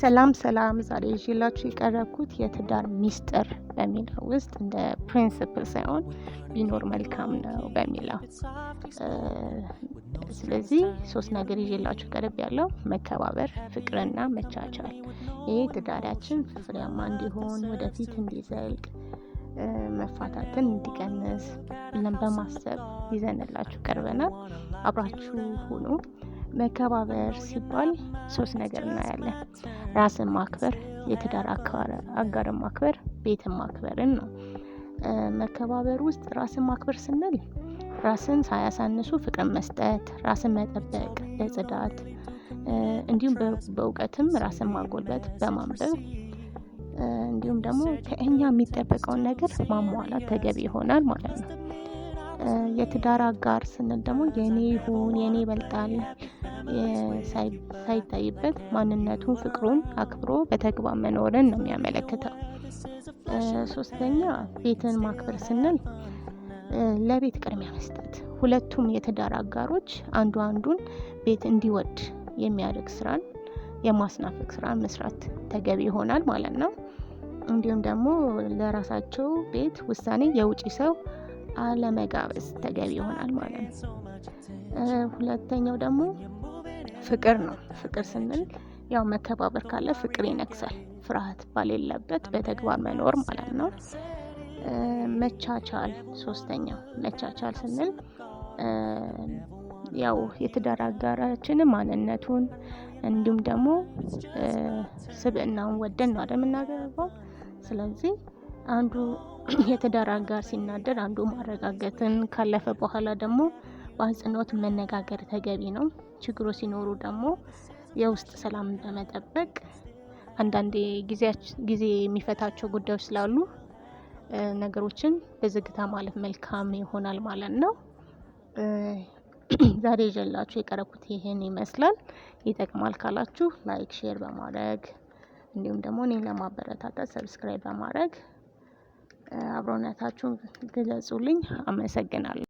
ሰላም ዛሬ ይዤላችሁ የቀረብኩት የትዳር ሚስጥር በሚለው ውስጥ እንደ ፕሪንሲፕል ሳይሆን ቢኖር መልካም ነው በሚለው ስለዚህ 3 ነገር ይዤላችሁ ቀርብ ያለው መከባበር፣ ፍቅርና መቻቻል። ይሄ ትዳራችን ፍሬያማ እንዲሆን ወደፊት እንዲዘልቅ መፋታትን እንዲቀንስ ብለን በማሰብ ይዘንላችሁ ቀርበናል። አብራችሁ ሁኑ። መከባበር ሲባል 3 ነገር እናያለን። ራስን ማክበር፣ የትዳር አጋርን ማክበር፣ ቤትን ማክበርን ነው። መከባበር ውስጥ ራስን ማክበር ስንል ራስን ሳያሳንሱ ፍቅርን መስጠት፣ ራስን መጠበቅ በጽዳት እንዲሁም በእውቀትም ራስን ማጎልበት በማንበብ እንዲሁም ደግሞ ከእኛ የሚጠበቀውን ነገር ማሟላት ተገቢ ይሆናል ማለት ነው። የትዳር አጋር ስንል ደግሞ የኔ ይሁን የኔ ይበልጣል ሳይታይበት ማንነቱን ፍቅሩን አክብሮ በተግባር መኖርን ነው የሚያመለክተው። 3ኛ ቤትን ማክበር ስንል ለቤት ቅድሚያ መስጠት፣ ሁለቱም የትዳር አጋሮች አንዱን ቤት እንዲወድ የሚያደርግ ስራን የማስናፈቅ ስራን መስራት ተገቢ ይሆናል ማለት ነው። እንዲሁም ደግሞ ለራሳቸው ቤት ውሳኔ የውጪ ሰው አለመጋበዝ ተገቢ ይሆናል ማለት ነው። ሁለተኛው ደግሞ ፍቅር ነው። ፍቅር ስንል ያው መከባበር ካለ ፍቅር ይነግሳል። ፍርሃት ባሌለበት በተግባር መኖር ማለት ነው። መቻቻል 3ኛው መቻቻል ስንል ያው የትዳር አጋራችንን ማንነቱን እንዲሁም ደግሞ ስብዕናውን ወደን ነው አይደል የምናገባው። ስለዚህ አንዱ የትዳር አጋር ሲናደድ አንዱ ማረጋገጥን ካለፈ በኋላ ደግሞ በአጽንኦት መነጋገር ተገቢ ነው። ችግሩ ሲኖሩ ደግሞ የውስጥ ሰላምን በመጠበቅ አንዳንዴ ጊዜ የሚፈታቸው ጉዳዮች ስላሉ ነገሮችን በዝግታ ማለፍ መልካም ይሆናል ማለት ነው። ዛሬ ይዤላችሁ የቀረብኩት ይሄን ይመስላል። ይጠቅማል ካላችሁ ላይክ፣ ሼር በማድረግ እንዲሁም ደግሞ እኔን ለማበረታታት ሰብስክራይብ በማድረግ አብሮነታችሁን ግለጹልኝ። አመሰግናለሁ።